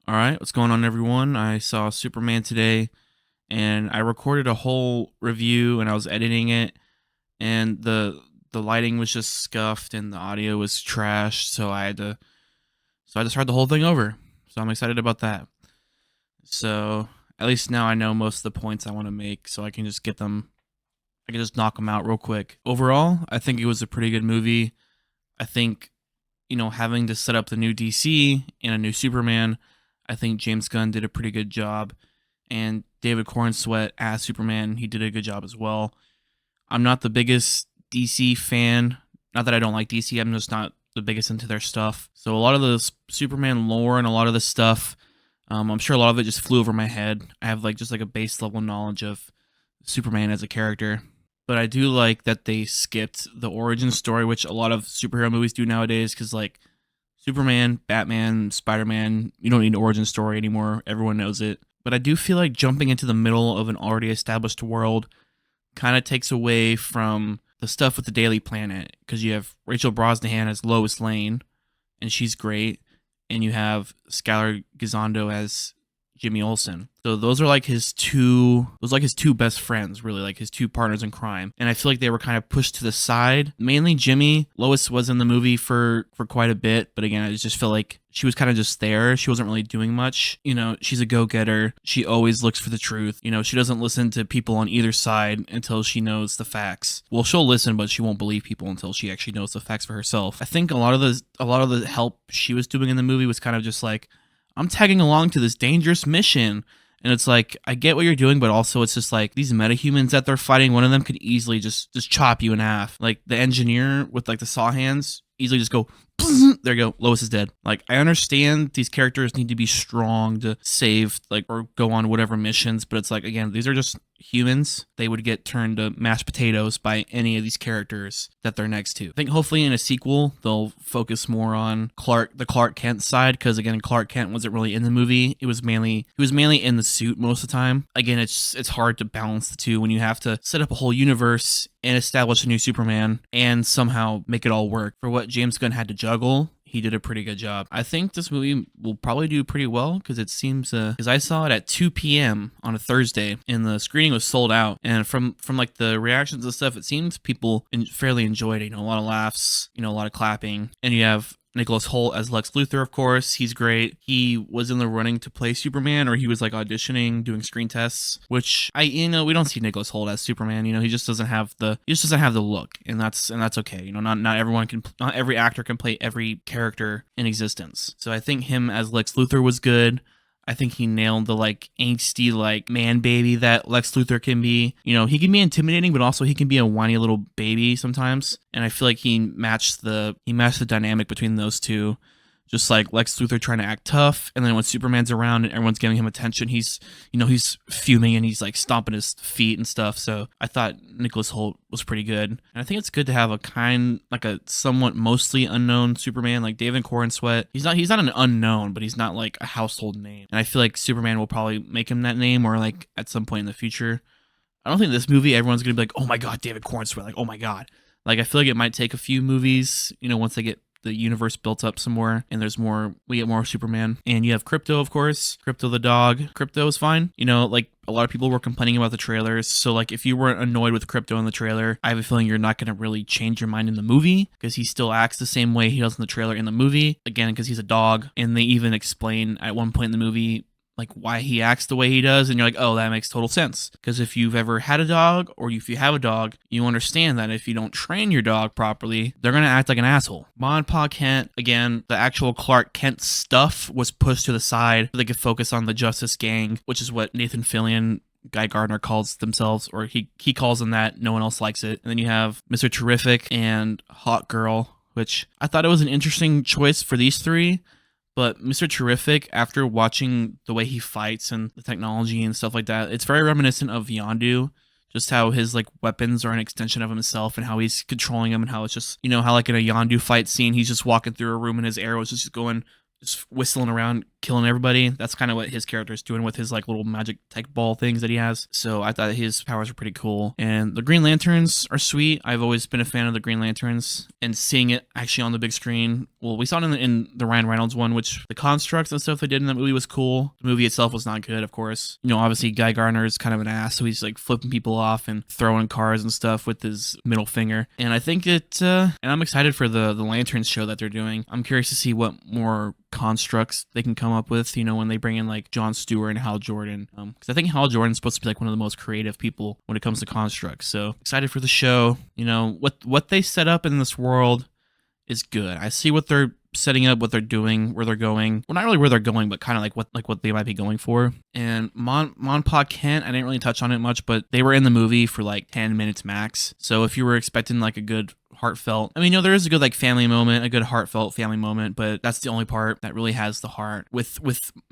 All right, what's going on, everyone? I saw Superman today, and I recorded a whole review, and I was editing it, and the lighting was just scuffed, and the audio was trash, so I had to start the whole thing over. So I'm excited about that. So at least now I know most of the points I want to make, so I can just get them. I can just knock them out real quick. Overall, I think it was a pretty good movie. I think having to set up the new DC and a new Superman, I think James Gunn did a pretty good job. And David Cornsweet as Superman, he did a good job as well. I'm not the biggest DC fan. Not that I don't like DC, I'm just not the biggest into their stuff. So a lot of the Superman lore and a lot of the stuff, I'm sure a lot of it just flew over my head. I have just like a base level knowledge of Superman as a character. But I do like that they skipped the origin story, which a lot of superhero movies do nowadays, because like Superman, Batman, Spider-Man, you don't need an origin story anymore. Everyone knows it. But I do feel like jumping into the middle of an already established world kind of takes away from the stuff with the Daily Planet, because you have Rachel Brosnahan as Lois Lane, and she's great, and you have Skylar Gisondo as Jimmy Olsen. So those are like his two best friends, really, like his two partners in crime. And I feel like they were kind of pushed to the side. Mainly Jimmy. Lois was in the movie for quite a bit, but again, I just feel like she was kind of just there. She wasn't really doing much. She's a go-getter. She always looks for the truth. She doesn't listen to people on either side until she knows the facts. Well, she'll listen, but she won't believe people until she actually knows the facts for herself. I think a lot of the help she was doing in the movie was kind of just like, I'm tagging along to this dangerous mission. And it's like, I get what you're doing, but also it's just like these metahumans that they're fighting, one of them could easily just chop you in half. Like the engineer with like the saw hands easily just go, there you go, Lois is dead. Like, I understand these characters need to be strong to save, like, or go on whatever missions, but it's like, again, these are just humans. They would get turned to mashed potatoes by any of these characters that they're next to. I think hopefully in a sequel, they'll focus more on the Clark Kent side, because again, Clark Kent wasn't really in the movie. He was mainly in the suit most of the time. Again, it's hard to balance the two when you have to set up a whole universe and establish a new Superman and somehow make it all work. For what James Gunn had to juggle, he did a pretty good job. I think this movie will probably do pretty well, because it seems, because I saw it at 2 p.m. on a Thursday, and the screening was sold out. And from like the reactions and stuff, it seems people fairly enjoyed it. A lot of laughs, a lot of clapping, and you have Nicholas Hoult as Lex Luthor, of course. He's great. He was in the running to play Superman, or he was like auditioning, doing screen tests, which we don't see Nicholas Hoult as Superman. He just doesn't have the look, and that's okay. Not every actor can play every character in existence. So I think him as Lex Luthor was good. I think he nailed the like angsty like man baby that Lex Luthor can be. He can be intimidating, but also he can be a whiny little baby sometimes. And I feel like he matched the dynamic between those two. Just like Lex Luthor trying to act tough, and then when Superman's around and everyone's giving him attention, he's fuming and he's like stomping his feet and stuff. So I thought Nicholas Hoult was pretty good. And I think it's good to have a somewhat mostly unknown Superman, like David Cornsweet. He's not an unknown, but he's not like a household name. And I feel like Superman will probably make him that name, or like at some point in the future. I don't think this movie everyone's gonna be like, oh my god, David Cornsweet, like, oh my god. Like, I feel like it might take a few movies, once they get the universe built up some more, and we get more Superman. And you have Crypto, of course. Crypto the dog. Crypto is fine. Like a lot of people were complaining about the trailers. So like if you weren't annoyed with Crypto in the trailer, I have a feeling you're not going to really change your mind in the movie, because he still acts the same way he does in the trailer in the movie. Again, because he's a dog. And they even explain at one point in the movie like why he acts the way he does, and you're like, oh, that makes total sense. Because if you've ever had a dog, or if you have a dog, you understand that if you don't train your dog properly, they're gonna act like an asshole. Ma and Pa Kent, again, the actual Clark Kent stuff was pushed to the side so they could focus on the Justice Gang, which is what Nathan Fillion, Guy Gardner calls themselves, or he calls them that. No one else likes it. And then you have Mr. Terrific and Hawk Girl, which I thought it was an interesting choice for these three. But Mr. Terrific, after watching the way he fights and the technology and stuff like that, it's very reminiscent of Yondu. Just how his like weapons are an extension of himself, and how he's controlling them, and how it's just, how like in a Yondu fight scene, he's just walking through a room and his arrows just whistling around, killing everybody. That's kind of what his character is doing with his like little magic tech ball things that he has. So I thought his powers were pretty cool. And the Green Lanterns are sweet. I've always been a fan of the Green Lanterns, and seeing it actually on the big screen. Well, we saw it in the Ryan Reynolds one, which the constructs and stuff they did in that movie was cool. The movie itself was not good, of course. You know, obviously Guy Gardner is kind of an ass, so he's like flipping people off and throwing cars and stuff with his middle finger. And I think and I'm excited for the Lanterns show that they're doing. I'm curious to see what more constructs they can come up with, you know, when they bring in like Jon Stewart and Hal Jordan, because I think Hal Jordan's supposed to be like one of the most creative people when it comes to constructs. So excited for the show. You know, what they set up in this world is good. I see what they're setting up, what they're doing, where they're going. Well, not really where they're going, but kind of like what they might be going for. And Pa Kent, I didn't really touch on it much, but they were in the movie for like 10 minutes max. So if you were expecting like a good heartfelt, I mean, there is a good like family moment, a good heartfelt family moment, but that's the only part that really has the heart with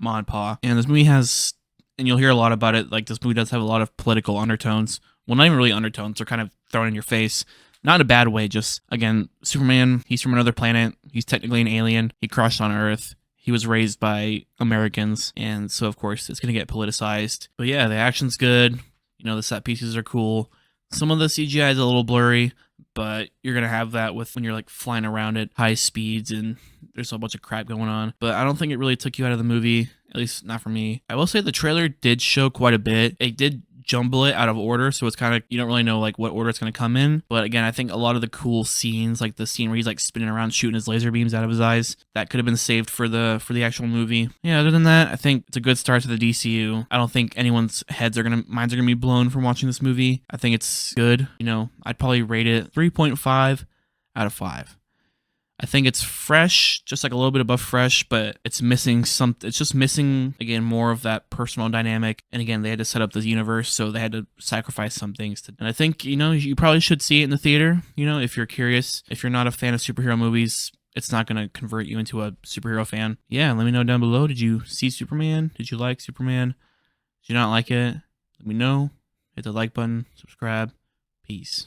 Pa. And this movie has, and you'll hear a lot about it, like this movie does have a lot of political undertones. Well, not even really undertones, they're kind of thrown in your face. Not in a bad way, just, again, Superman, he's from another planet. He's technically an alien. He crashed on Earth. He was raised by Americans, and so, of course, it's going to get politicized. But yeah, the action's good. You know, the set pieces are cool. Some of the CGI is a little blurry, but you're going to have that with when you're, like, flying around at high speeds, and there's a bunch of crap going on. But I don't think it really took you out of the movie, at least not for me. I will say the trailer did show quite a bit. It did jumble it out of order, so it's kind of, you don't really know like what order it's going to come in. But again, I think a lot of the cool scenes, like the scene where he's like spinning around shooting his laser beams out of his eyes, that could have been saved for the actual movie. Yeah, other than that, I think it's a good start to the DCU. I don't think anyone's minds are gonna be blown from watching this movie. I think it's good. You know, I'd probably rate it 3.5 out of 5. I think it's fresh, just like a little bit above fresh, but it's missing something. It's just missing, again, more of that personal dynamic. And again, they had to set up this universe, so they had to sacrifice some things. And I think, you know, you probably should see it in the theater, you know, if you're curious. If you're not a fan of superhero movies, it's not going to convert you into a superhero fan. Yeah, let me know down below. Did you see Superman? Did you like Superman? Did you not like it? Let me know. Hit the like button, subscribe. Peace.